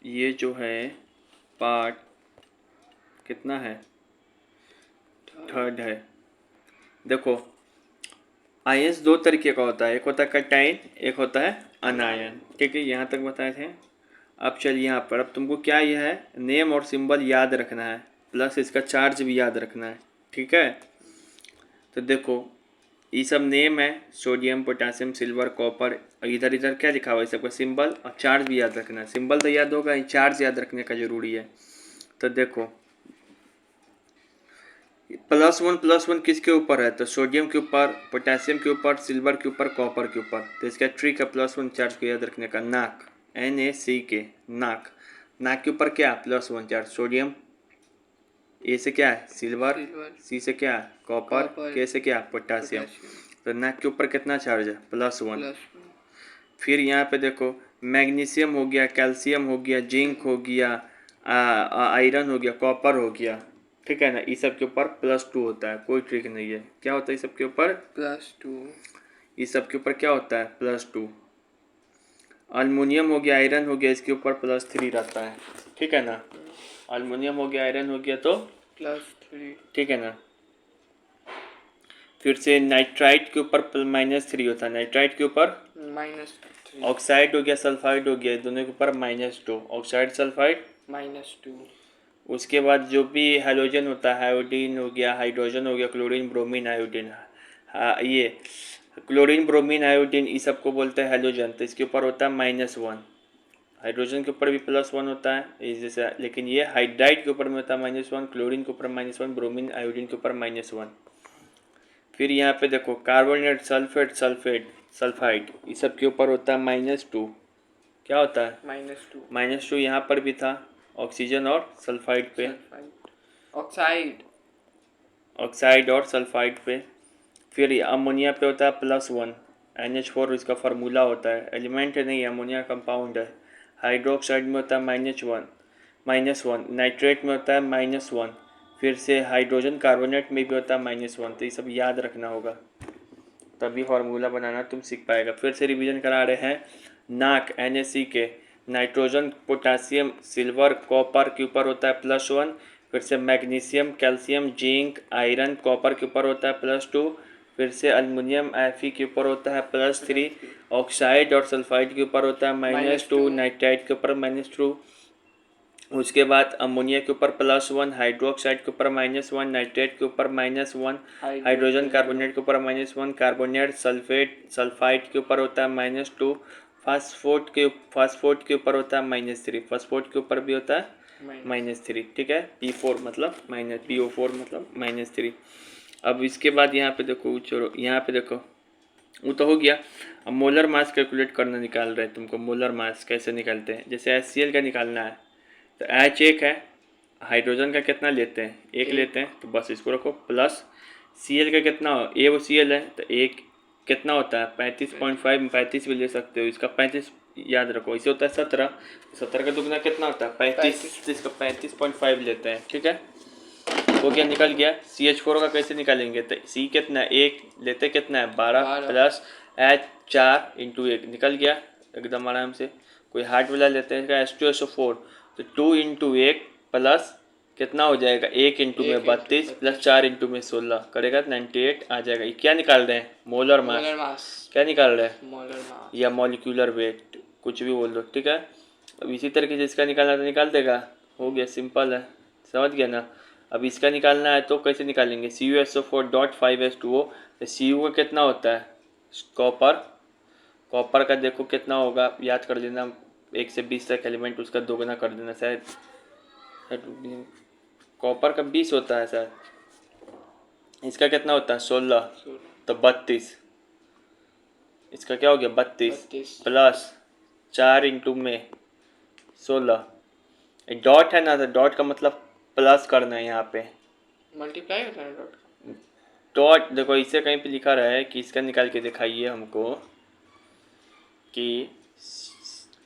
ये जो है पार्ट कितना है, थर्ड है। देखो आयंस दो तरीके का होता है, एक होता है कैटाइन, एक होता है अनायन। ठीक है, यहाँ तक बताए थे। अब चलिए यहाँ पर, अब तुमको क्या यह है, नेम और सिंबल याद रखना है, प्लस इसका चार्ज भी याद रखना है। ठीक है, तो देखो ये सब नेम है, सोडियम पोटेशियम सिल्वर कॉपर, और इधर इधर क्या लिखा हुआ है सबका सिंबल, और चार्ज भी याद रखना है। सिंबल तो याद होगा ही, चार्ज याद रखने का जरूरी है। तो देखो +1 किसके ऊपर है, तो सोडियम के ऊपर, पोटेशियम के ऊपर, सिल्वर के ऊपर, कॉपर के ऊपर। तो इसका ट्रिक है +1 चार्ज को याद रखने का। नाक, NACK, नाक। नाक के ऊपर क्या, +1 चार्ज। सोडियम, ए से क्या है सिल्वर, सी से क्या है कॉपर, के से क्या पोटेशियम। तो नाक के ऊपर कितना चार्ज है, +1। फिर यहाँ पे देखो मैग्नीशियम हो गया, कैल्शियम हो गया, जिंक हो गया, आयरन हो गया, कॉपर हो गया। ठीक है ना, इस सब के ऊपर +2 होता है, कोई ट्रिक नहीं है। क्या होता है इस सब के ऊपर, +2। इस सब के ऊपर क्या होता है, +2। अल्मुनियम हो गया, आयरन हो गया, इसके ऊपर +3 रहता है। ठीक है ना, अल्मुनियम हो गया, आयरन हो गया तो +3। ठीक है ना। फिर से नाइट्राइट के ऊपर -3 होता है, नाइट्राइट के ऊपर -3। ऑक्साइड हो गया, सल्फाइड हो गया, दोनों के ऊपर -2, ऑक्साइड सल्फाइड -2। उसके बाद जो भी हैलोजन होता है, आयोडीन हो गया, हाइड्रोजन हो गया, क्लोरीन ब्रोमीन आयोडीन, ये क्लोरीन ब्रोमीन आयोडीन इस सब को बोलते हैं हैलोजन। तो इसके ऊपर होता है -1। हाइड्रोजन के ऊपर भी +1 होता है जैसे, लेकिन ये हाइड्राइड के ऊपर में होता है -1, क्लोरीन के ऊपर -1, ब्रोमीन आयोडीन के ऊपर -1। फिर यहाँ पे देखो कार्बोनेट, सल्फेट, सल्फाइड इस सब के ऊपर होता है -2। क्या होता है, -2। -2 यहाँ पर भी था, ऑक्सीजन और सल्फाइड पे, ऑक्साइड, ऑक्साइड और सल्फाइड पे। फिर अमोनिया पे होता है +1, NH4 इसका फार्मूला होता है, एलिमेंट है नहीं, अमोनिया कंपाउंड है। हाइड्रोक्साइड में होता है -1, नाइट्रेट में होता है -1। फिर से हाइड्रोजन कार्बोनेट में भी होता है -1। तो ये सब याद रखना होगा, तभी फार्मूला बनाना तुम सीख पाएगा। फिर से रिवीजन करा रहे हैं। नाक, NaCK, nitrogen potassium silver copper के ऊपर होता है +1। फिर से magnesium calcium zinc iron copper के ऊपर होता है +2। फिर से अल्युमिनियम Fe के ऊपर होता है +3। ऑक्साइड और सल्फाइड के ऊपर होता है -2, नाइट्राइट के ऊपर -2। उसके बाद अमोनिया के ऊपर +1, हाइड्रोक्साइड के ऊपर -1, नाइट्रेट के ऊपर -1, हाइड्रोजन कार्बोनेट के ऊपर -1, कार्बोनेट सल्फाइड के ऊपर होता है -2, फास्फोट के ऊपर होता है -3, फास्फोट के ऊपर भी होता है -3। ठीक है, P4 मतलब PO4 मतलब -3। अब इसके बाद यहाँ पे देखो, छोड़ो यहाँ पे देखो, वो तो हो गया। अब मोलर मास कैलकुलेट करना निकाल रहे हैं तुमको। मोलर मास कैसे निकालते हैं, जैसे HCl का निकालना है तो H एक है, हाइड्रोजन का कितना लेते हैं, एक लेते हैं, तो बस इसको रखो प्लस। Cl का कितना हो, वो Cl है तो एक कितना होता है 35.5, 35 भी ले सकते हो, इसका 35 याद रखो। इसे होता है 17, 17 का दुगना कितना होता है 35, तो इसका 35.5 लेते हैं। ठीक है, हो गया, निकल गया। CH4 का कैसे निकालेंगे, तो C कितना है, एक लेते कितना है 12 प्लस H 4 इंटू 1, निकल गया एकदम आराम से। कोई हार्ड वाला लेते हैं इसका H2SO4, तो 2 इंटू 1 प्लस कितना हो जाएगा, 1 इंटू में 32 प्लस 4 इंटू में 16 करेगा 98 आ जाएगा। ये क्या निकाल रहे हैं, मोलर मास। क्या निकाल रहे हैं, मोलर मास या मॉलिक्यूलर वेट, कुछ भी बोल दो। ठीक है, अब इसी तरीके से इसका निकालना तो निकाल देगा, हो गया, सिंपल है, समझ गया ना। अब इसका निकालना है तो कैसे निकालेंगे, CuSO4.5H2O, तो Cu का कितना होता है कॉपर, कॉपर का देखो कितना होगा, याद कर लेना, 1 से 20 तक एलिमेंट उसका दोगुना कर देना शायद। कॉपर का 20 होता है शायद, इसका कितना होता है 16, तो 32, इसका क्या हो गया 32 प्लस 4 इंटू में 16। डॉट है ना, तो डॉट का मतलब प्लस करना है, यहाँ पे मल्टीप्लाई होता है डॉट। डॉट देखो इसे कहीं पे लिखा रहा है कि इसका निकाल के दिखाइए हमको कि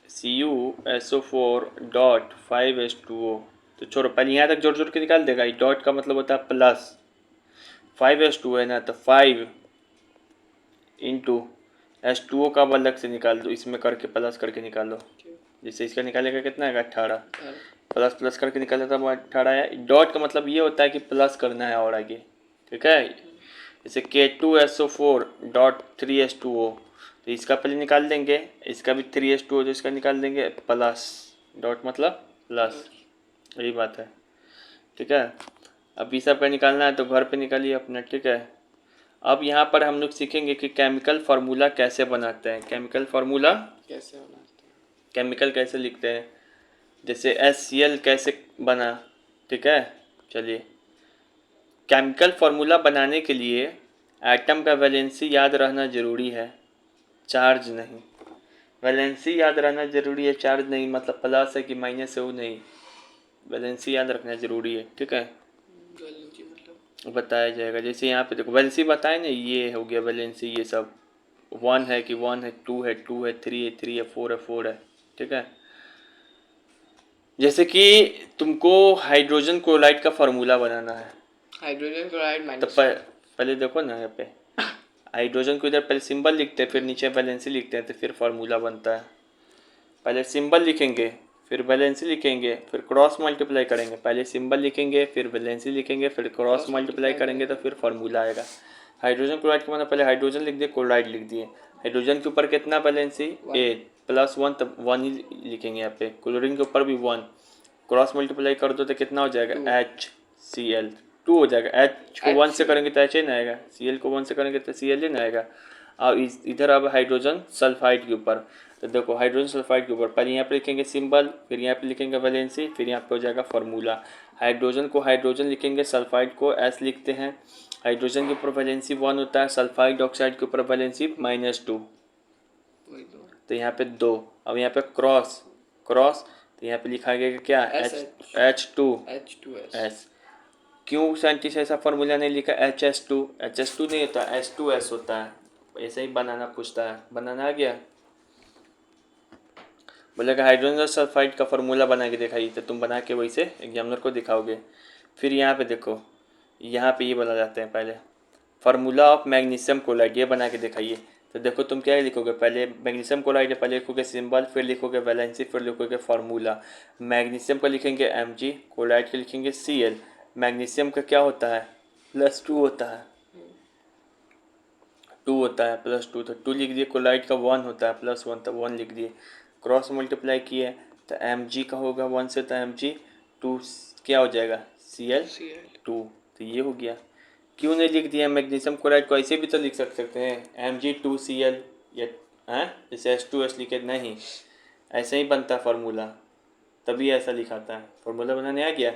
CuSO4.5H2O, तो छोड़ो पहले यहाँ तक जोड़ जोड़ के निकाल देगा। डॉट का मतलब होता है प्लस, 5H2 है ना, तो 5 इंटू H2O का अब अलग से निकाल दो, इसमें करके प्लस करके निकालो, जैसे इसका निकालेगा कितना आएगा 18, प्लस प्लस करके निकाले तो 18 है। डॉट का मतलब ये होता है कि प्लस करना है और आगे, ठीक है। जैसे K2SO4 डॉट 3H2O, तो इसका पहले निकाल देंगे, इसका भी 3H2O तो इसका निकाल देंगे प्लस, डॉट मतलब प्लस, यही बात है, ठीक है। अब ये सब का निकालना है तो घर पे निकालिए अपना, ठीक है। अब यहाँ पर हम लोग सीखेंगे कि केमिकल फार्मूला कैसे बनाते हैं, केमिकल फार्मूला कैसे बनाते हैं, केमिकल कैसे लिखते हैं, जैसे HCl कैसे बना, ठीक है। चलिए, केमिकल फार्मूला बनाने के लिए एटम का वैलेंसी याद रहना ज़रूरी है, चार्ज नहीं। वैलेंसी याद रहना ज़रूरी है, चार्ज नहीं, मतलब प्लस है कि माइनस है वो नहीं, वैलेंसी याद रखना ज़रूरी है, ठीक है। वैलेंसी मतलब बताया जाएगा, जैसे यहाँ पे देखो वैलेंसी बताए ना, ये हो गया वैलेंसी, ये सब 1 है कि 1 है, 2 है 2 है, 3 है 3 है, 4 है 4 है, ठीक है। जैसे कि तुमको हाइड्रोजन क्लोराइड का फार्मूला बनाना है, हाइड्रोजन क्लोराइड तो माइनस पहले देखो ना यहाँ पे हाइड्रोजन को इधर पहले सिंबल लिखते हैं, फिर नीचे वैलेंसी लिखते हैं, तो फिर फार्मूला बनता है। पहले सिंबल लिखेंगे, फिर वैलेंसी लिखेंगे, फिर क्रॉस मल्टीप्लाई करेंगे, पहले सिंबल लिखेंगे, फिर वैलेंसी लिखेंगे, फिर क्रॉस मल्टीप्लाई करेंगे, तो फिर फार्मूला आएगा। हाइड्रोजन क्लोराइड का मतलब पहले हाइड्रोजन लिख दिए, क्लोराइड लिख दिए। हाइड्रोजन के ऊपर कितना वैलेंसी 8 प्लस 1, तब 1 ही लिखेंगे यहाँ पे। क्लोरीन के ऊपर भी 1, क्रॉस मल्टीप्लाई कर दो तो कितना हो जाएगा HCl 2 हो जाएगा। H को 1 से करेंगे तो H ही ना आएगा, Cl को 1 से करेंगे तो Cl ही ना आएगा। और इधर अब हाइड्रोजन सल्फाइड के ऊपर, तो देखो हाइड्रोजन सल्फाइड के ऊपर पहले यहाँ पे लिखेंगे सिंबल, फिर यहाँ पे लिखेंगे वैलेंसी, फिर यहाँ पे हो जाएगा फार्मूला। हाइड्रोजन को हाइड्रोजन लिखेंगे, सल्फाइड को S लिखते हैं। हाइड्रोजन के ऊपर वैलेंसी 1 होता है, सल्फाइड ऑक्साइड के ऊपर वैलेंसी -2, वही तो तो यहाँ पे 2। अब यहाँ पे क्रॉस क्रॉस, तो यहाँ पे लिखा गया क्या H2S। क्यों साइंटिस्ट ऐसा फार्मूला नहीं लिखा HS2 नहीं होता, H2S होता है। ऐसे ही बनाना पूछता है, बनाना आ गया। बोलेगा हाइड्रोजन सल्फाइड का फार्मूला बना के दिखाइए, तो तुम बना के वैसे एग्जामिनर को दिखाओगे। फिर यहाँ पे देखो, यहाँ पे ये बना जाते हैं, पहले फार्मूला ऑफ मैग्नीशियम क्लोराइड, ये बना के दिखाइए। तो देखो तुम क्या लिखोगे, पहले मैग्नीशियम क्लोराइड है, पहले लिखोगे सिंबल, फिर लिखोगे वैलेंसी, फिर लिखोगे फार्मूला। मैग्नीशियम का लिखेंगे Mg, क्लोराइड का लिखेंगे Cl। मैग्नीशियम का क्या होता है +2 होता है, 2 होता है +2, तो 2 लिख दिए। क्लोराइड का 1 होता है +1, तो 1 लिख दिए। क्रॉस मल्टीप्लाई किए तो Mg का होगा 1 से, तो Mg2 क्या हो जाएगा Cl2, तो ये हो गया। क्यों नहीं लिख दिया मैग्नीशियम क्लोराइड को, ऐसे भी तो लिख सकते हैं Mg2Cl, या जैसे H2S लिखे, नहीं ऐसे ही बनता फार्मूला, तभी ऐसा लिखाता है। फार्मूला बनाने आ गया,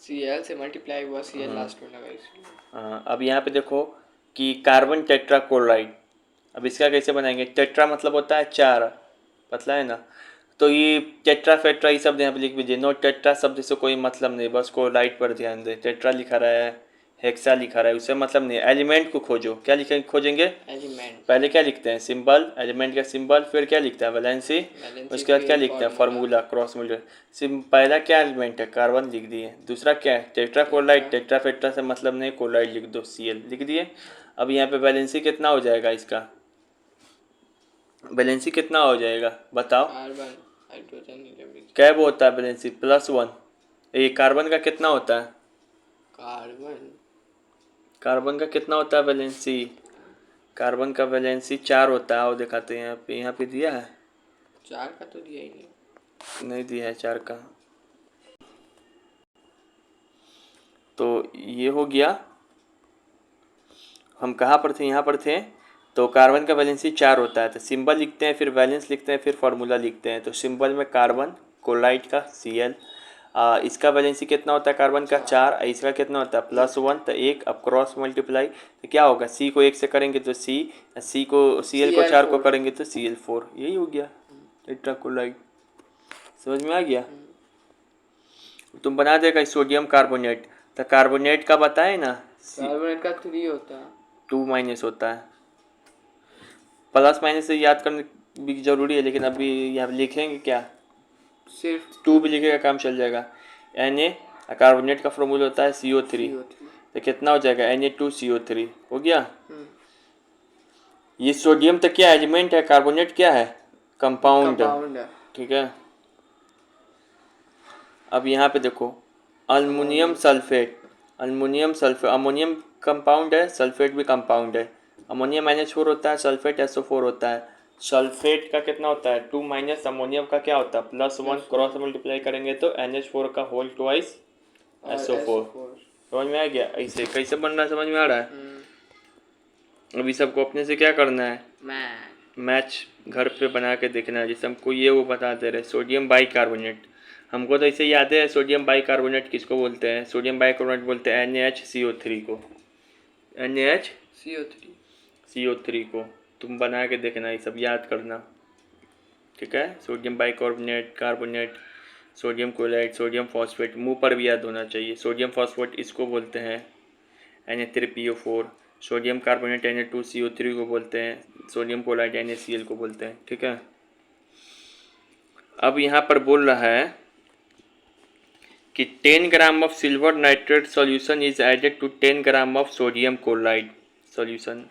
Cl से मल्टीप्लाई हुआ, Cl लास्ट में लगा इसलिए। हाँ। अब यहाँ पे देखो कि कार्बन टेट्रा क्लोराइड, अब इसका कैसे बनाएंगे। टेट्रा मतलब होता है 4, पतला है ना, तो ये टेट्रा फेट्रा ये सब यहाँ पे लिख दीजिए। नो टेट्रा शब्द से कोई मतलब नहीं, बस क्लोराइड पर ध्यान दे। टेट्रा लिखा रहा है, हेक्सा लिखा रहा है, उससे मतलब नहीं। एलिमेंट को खोजो, क्या लिखेंगे, खोजेंगे एलिमेंट, पहले क्या लिखते हैं सिंबल, एलिमेंट का सिंबल, फिर क्या लिखता है वैलेंसी, उसके बाद क्या लिखते हैं फार्मूला, क्रॉस मल्टीप्लाई। पहला क्या एलिमेंट है, कार्बन लिख दिए। दूसरा क्या है, टेट्रा क्लोराइड, टेट्रा फेट्रा से मतलब नहीं, क्लोराइड लिख दो, Cl लिख दिए। अब यहाँ पे वैलेंसी कितना हो जाएगा, इसका वैलेंसी कितना हो जाएगा बताओ। कार्बन हाइड्रोजन क्या वो होता है वैलेंसी +1, ये कार्बन का कितना होता है, कार्बन का कितना होता है वैलेंसी, कार्बन का वैलेंसी 4 होता है। और दिखाते हैं यहाँ पे दिया है, 4 का तो दिया ही नहीं दिया है 4 का। तो ये हो गया, हम कहाँ पर थे, यहाँ पर थे। तो कार्बन का वैलेंसी 4 होता है, तो सिंबल लिखते हैं, फिर वैलेंस लिखते हैं, फिर फार्मूला लिखते हैं। तो सिंबल में कार्बन, क्लोराइड का Cl, इसका वैलेंसी कितना होता है कार्बन का 4, इसका कितना होता है +1, तो 1। अब क्रॉस मल्टीप्लाई तो क्या होगा, C को 1 से करेंगे तो Cl को 4 को करेंगे तो Cl4, यही हो गया टेट्रा क्लोराइड। समझ में आ गया। तुम बना देगा सोडियम कार्बोनेट, तो कार्बोनेट का बताए ना, कार्बोनेट का 3 होता है, 2- होता है। प्लस माइनस से याद करने भी जरूरी है, लेकिन अभी यहाँ लिखेंगे क्या, सिर्फ 2 भी लिखेगा काम चल जाएगा। Na कार्बोनेट का फॉर्मूला होता है CO3, तो कितना हो जाएगा Na2CO3 हो गया। ये सोडियम तो क्या एलिमेंट है, कार्बोनेट क्या है कंपाउंड है, कंपाउंड है। ठीक है। अब यहाँ पे देखो अल्मुनियम सल्फेट, अमोनियम कंपाउंड है, सल्फेट भी कंपाउंड है। अमोनियम NH4 होता है, सल्फेट SO4 होता है। सल्फेट का कितना होता है 2 माइनस अमोनियम का क्या होता है +1, क्रॉस मल्टीप्लाई करेंगे तो NH4 का होल ट्वाइस SO4। समझ में आ गया? ऐसे कैसे बन रहा है, समझ में आ रहा है? अभी सबको अपने से क्या करना है, मैच घर पे बना के देखना है। जैसे हमको ये वो बता दे रहे सोडियम बाइकार्बोनेट, हमको तो ऐसे याद है सोडियम बाइकार्बोनेट किसको बोलते हैं, सोडियम बाइकार्बोनेट बोलते हैं NaHCO3 को, NaHCO3 को। तुम बना के देखना, ये सब याद करना, ठीक है। Sodium bicarbonate, carbonate, sodium chloride, sodium phosphate, मुंह पर भी याद होना चाहिए। सोडियम फॉस्फेट इसको बोलते हैं Na3PO4, सोडियम कार्बोनेट Na2CO3 को बोलते हैं, सोडियम क्लोराइड NaCl को बोलते हैं, ठीक है। अब यहाँ पर बोल रहा है कि 10 gram of silver nitrate solution is added to 10 gram of sodium chloride solution.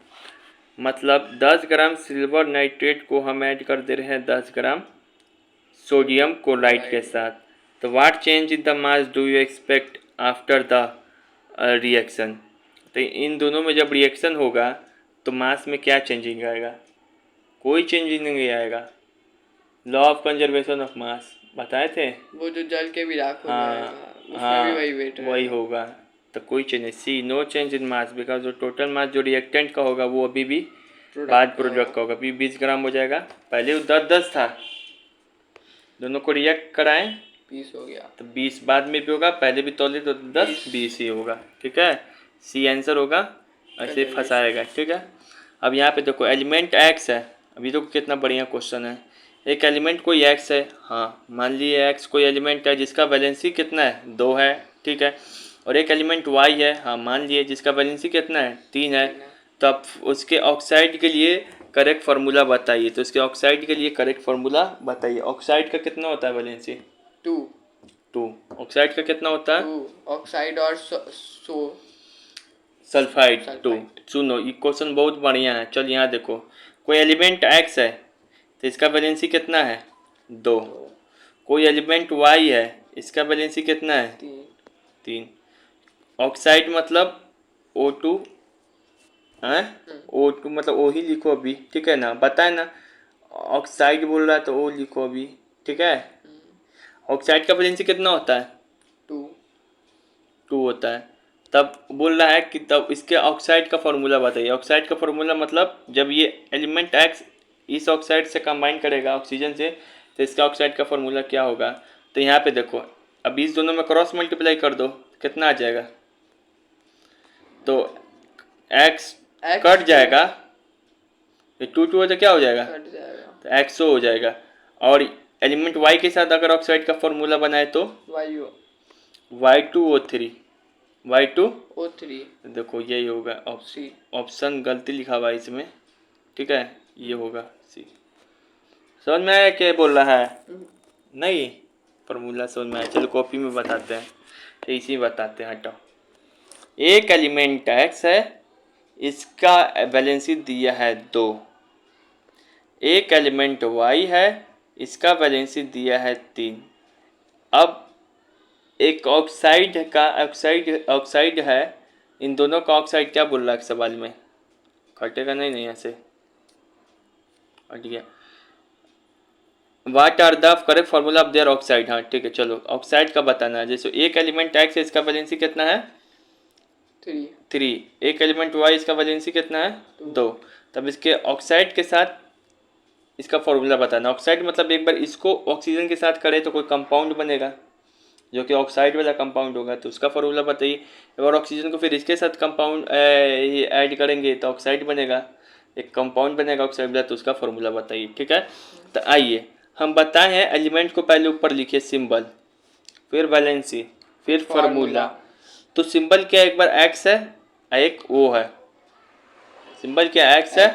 मतलब 10 ग्राम सिल्वर नाइट्रेट को हम ऐड कर दे रहे हैं 10 ग्राम सोडियम क्लोराइड के साथ। तो what change in the mass do you expect after the reaction. तो इन दोनों में जब रिएक्शन होगा तो मास में क्या चेंजिंग आएगा, कोई चेंजिंग नहीं आएगा। Law of conservation of mass बताए थे, वो जो जल के भी राख हो हाँ जाएगा, उसमें हाँ भी वही वेट वही होगा। तो कोई चेंज नहीं, see no change in mass, because जो टोटल मास जो रिएक्टेंट का होगा वो अभी भी बाद प्रोडक्ट का होगा। अभी 20 ग्राम हो जाएगा, पहले वो 10 था, दोनों को रिएक्ट कराएं 20 हो गया, तो 20 बाद में भी होगा, पहले भी तौले तो 10-20 ही होगा, ठीक है। सी आंसर होगा, ऐसे फंसाएगा, ठीक है। अब यहाँ पे देखो एलिमेंट एक्स है, अभी देखो कितना बढ़िया क्वेश्चन है। एक एलिमेंट कोई एक्स है, हाँ मान लीजिए एक्स कोई एलिमेंट है जिसका वैलेंसी कितना है 2 है, ठीक है। और एक एलिमेंट वाई है, हाँ मान लिए जिसका वैलेंसी कितना है 3 है। तो अब उसके ऑक्साइड के लिए करेक्ट फार्मूला बताइए। तो इसके ऑक्साइड के लिए करेक्ट फार्मूला बताइए। ऑक्साइड का कितना होता है वैलेंसी 2, ऑक्साइड का कितना होता है 2, ऑक्साइड और सल्फाइड 2। सुनो ये क्वेश्चन बहुत बढ़िया है। चल यहाँ देखो कोई एलिमेंट एक्स है तो इसका वैलेंसी कितना है 2। कोई एलिमेंट वाई है, इसका वैलेंसी कितना है 3। ऑक्साइड मतलब O2 है, O2 मतलब O ही लिखो अभी, ठीक है ना, बताए ना ऑक्साइड बोल रहा है तो O लिखो अभी, ठीक है। ऑक्साइड का वैलेंसी कितना होता है 2 होता है। तब बोल रहा है कि तब इसके ऑक्साइड का फार्मूला बताइए। ऑक्साइड का फार्मूला मतलब जब ये एलिमेंट एक्स इस ऑक्साइड से कंबाइन करेगा ऑक्सीजन से तो इसका ऑक्साइड का फार्मूला क्या होगा। तो यहाँ पे देखो अब इस दोनों में क्रॉस मल्टीप्लाई कर दो कितना आ जाएगा, तो एक्स कट जाएगा, 2 हो तो क्या हो जाएगा तो एक्सो हो जाएगा। और एलिमेंट वाई के साथ अगर ऑक्साइड का फार्मूला बनाए तो Y2O3 देखो यही होगा ऑप्शन गलती लिखा हुआ है इसमें, ठीक है, ये होगा सी। समझ में आया क्या बोल रहा है नहीं, फार्मूला समझ में आया। चलो कॉपी में बताते हैं, तो इसी बताते हैं, हटाओ। एक एलिमेंट एक्स है, इसका वैलेंसी दिया है 2। एक एलिमेंट वाई है, इसका वैलेंसी दिया है 3। अब एक ऑक्साइड है, इन दोनों का ऑक्साइड क्या बोल रहा है सवाल में, कटेगा नहीं ऐसे हट गया। What are the correct formula of their oxide, हाँ ठीक है। चलो ऑक्साइड का बताना है। जैसे एक एलिमेंट एक्स है, इसका वैलेंसी कितना है 3। एक एलिमेंट वाई, इसका वैलेंसी कितना है 2। तब इसके ऑक्साइड के साथ इसका फार्मूला बताना। ऑक्साइड मतलब एक बार इसको ऑक्सीजन के साथ करे तो कोई कंपाउंड बनेगा जो कि ऑक्साइड वाला कंपाउंड होगा, तो उसका फार्मूला बताइए। और ऑक्सीजन को फिर इसके साथ कंपाउंड ऐड करेंगे तो ऑक्साइड बनेगा, एक कंपाउंड बनेगा ऑक्साइड वाला, तो उसका फार्मूला बताइए, ठीक है। तो आइए हम बताए हैं एलिमेंट को पहले ऊपर लिखिए सिंबल, फिर वैलेंसी, फिर फार्मूला। तो सिंबल क्या एक बार एक्स है, एक ओ है। सिंबल क्या एक्स है,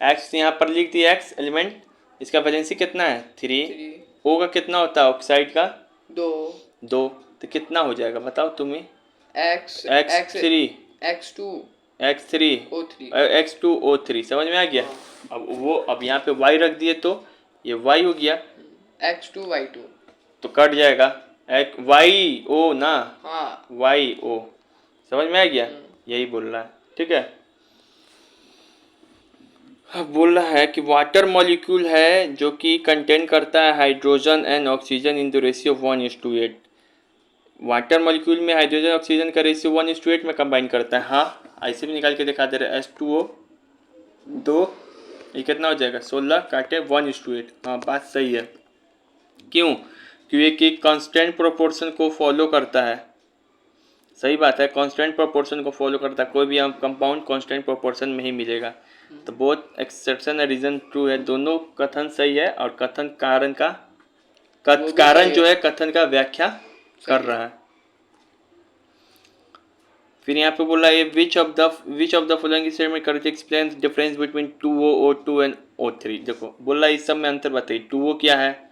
एक्स यहाँ पर लिख दिया एक्स एलिमेंट, इसका वैलेंसी कितना है 3। ओ का कितना होता है ऑक्साइड का 2। तो कितना हो जाएगा बताओ तुम्हें X3O3 समझ में आ गया। अब यहाँ पे y रख दिए तो ये y हो गया, X2Y2। तो कट जाएगा एक वाई ओ ना, हाँ। वाई ओ, समझ में आ गया, यही बोल रहा है, ठीक है। अब बोल रहा है कि वाटर मॉलिक्यूल है जो कि कंटेन करता है hydrogen and oxygen in the ratio 1:8। Water molecule में हाइड्रोजन ऑक्सीजन का रेशियो 1:8 में कंबाइन करता है। हाँ, ऐसे भी निकाल के दिखा दे रहे, H2O 2, ये कितना हो जाएगा 16 काटे 1:8। हाँ, बात सही है। क्यों? क्योंकि एक कांस्टेंट प्रोपोर्शन को फॉलो करता है। सही बात है, कांस्टेंट प्रोपोर्शन को फॉलो करता है, कोई भी हम कंपाउंड कांस्टेंट प्रोपोर्शन में ही मिलेगा। तो बोथ एक्सेप्शन और रीजन ट्रू है, दोनों कथन सही है, और कथन कारण का कारण जो है कथन का व्याख्या कर रहा है। फिर यहाँ पे बोला है which of the following statement correctly explains difference between 2O O2 and O3। देखो बोला इस सब में अंतर बताइए, 2O क्या है,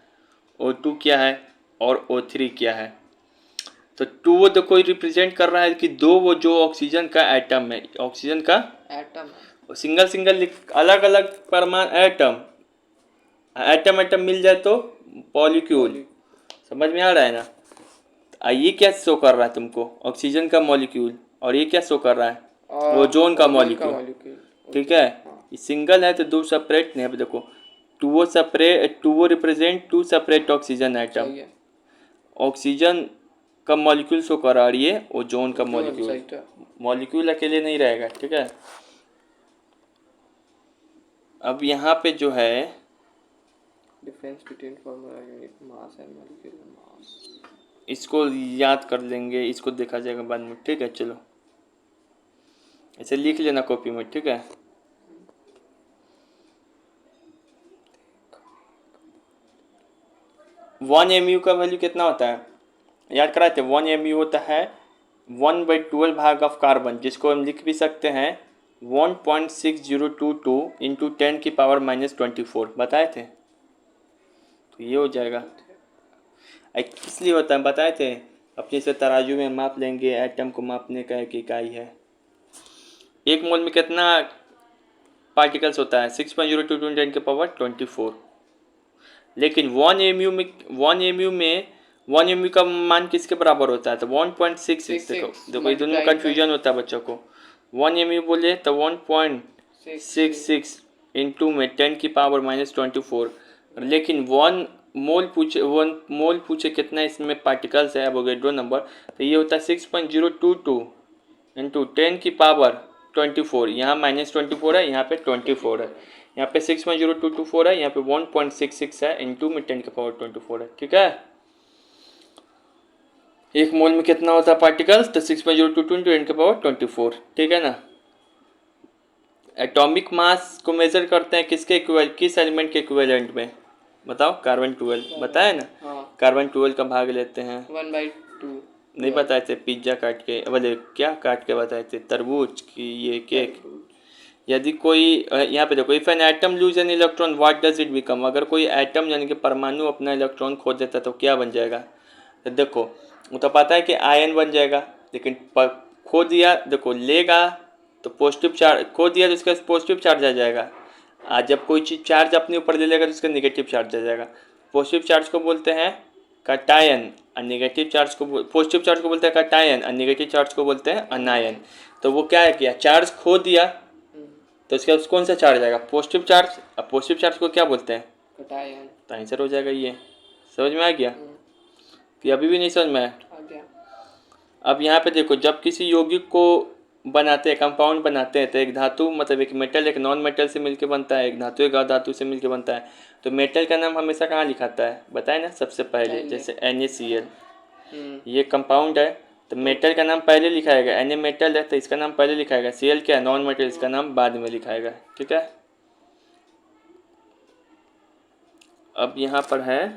O2 क्या है और O3 क्या है। तो 2O देखो रिप्रेजेंट कर रहा है कि दो वो जो ऑक्सीजन का एटम है, ऑक्सीजन का एटम, सिंगल अलग अलग परमाणु एटम मिल जाए तो मॉलिक्यूल, समझ में आ रहा है ना। ये क्या शो कर रहा है तुमको, ऑक्सीजन का मॉलिक्यूल, और ये क्या शो कर रहा है ओजोन का मॉलिक्यूल, ठीक है। ये सिंगल है तो दो सेपरेट नहीं है। देखो 2O represent 2 separate oxygen atom, oxygen का मॉलिक्यूल शो कर रहा है, और ये ओजोन का मॉलिक्यूल अकेले नहीं रहेगा, ठीक है। अब यहाँ पे जो है difference between formula unit mass and molecular mass, इसको याद कर लेंगे, इसको देखा जाएगा बाद में, ठीक है। चलो ऐसे लिख लेना कॉपी में, ठीक है। वन MU का वैल्यू कितना होता है, याद कराते हैं। 1 MU होता है 1/12 भाग ऑफ कार्बन, जिसको हम लिख भी सकते हैं 1.6022 इंटू 10 की पावर -24, बताए थे। तो ये हो जाएगा, किस लिए होता है बताए थे, अपने से तराजू में माप लेंगे, एटम को मापने का एक इकाई है। एक मोल में कितना पार्टिकल्स होता है 6.02 10 की पावर 24। लेकिन 1 MU का मान किसके बराबर होता है, तो 1.66। देखो ये दोनों में कन्फ्यूजन होता है बच्चों को। 1 MU बोले तो 1.66 इंटू में 10 की पावर -24, लेकिन 1 मोल पूछे कितना इसमें पार्टिकल्स है, एवोगैड्रो नंबर, तो ये होता है 6.022 इंटू 10 की पावर 24। यहाँ -24 है, यहाँ पे 24 है, यहाँ पे 6.0224 है, यहाँ पे 1.66 है, इंटू में 10 की पावर 24 है, ठीक है। एक मोल में कितना होता है पार्टिकल्स, तो 6.022 इंटू 10 की पावर 24, ठीक है ना। एटॉमिक मास को मेजर करते हैं किस एलिमेंट के इक्विवेलेंट में, बताओ, कार्बन 12, बताया ना। कार्बन 12 का भाग लेते हैं 1/2, नहीं बताए थे, पिज्जा काट के, बोले क्या काट के बताए थे, तरबूज की ये केक। यदि कोई यहाँ पे देखो, if an atom lose an electron what does it become, अगर कोई एटम यानी कि परमाणु अपना इलेक्ट्रॉन खो देता तो क्या बन जाएगा। तो देखो वो तो पता है कि आयन बन जाएगा, लेकिन खो दिया, देखो लेगा तो पॉजिटिव चार्ज, खो दिया तो उसका पॉजिटिव चार्ज आ जाएगा। आज जब कोई चीज़ चार्ज अपने ऊपर ले लेगा तो उसका नेगेटिव चार्ज आ जाएगा। पॉजिटिव चार्ज को बोलते हैं कटायन, और नेगेटिव चार्ज को पॉजिटिव चार्ज को बोलते हैं कटायन, और नेगेटिव चार्ज को बोलते हैं अनायन। तो वो क्या है किया, चार्ज खो दिया तो इसका कौन सा चार्ज आएगा, पॉजिटिव चार्ज। अब पॉजिटिव चार्ज को क्या बोलते हैं, कटायन। तो आंसर हो जाएगा ये। समझ में आ गया कि अभी भी नहीं समझ में आया। अब यहाँ पे देखो, जब किसी यौगिक को बनाते हैं, कंपाउंड बनाते हैं, तो एक धातु मतलब एक मेटल एक नॉन मेटल से मिलकर बनता है, एक धातु एक धातु से मिलकर बनता है। तो मेटल का नाम हमेशा कहाँ लिखाता है, बताए ना सबसे पहले, जैसे NaCl, ये कंपाउंड है तो मेटल का नाम पहले लिखाएगा, Na मेटल है तो इसका नाम पहले लिखाएगा, Cl क्या है नॉन मेटल, इसका नाम बाद में लिखाएगा, ठीक है। अब यहाँ पर है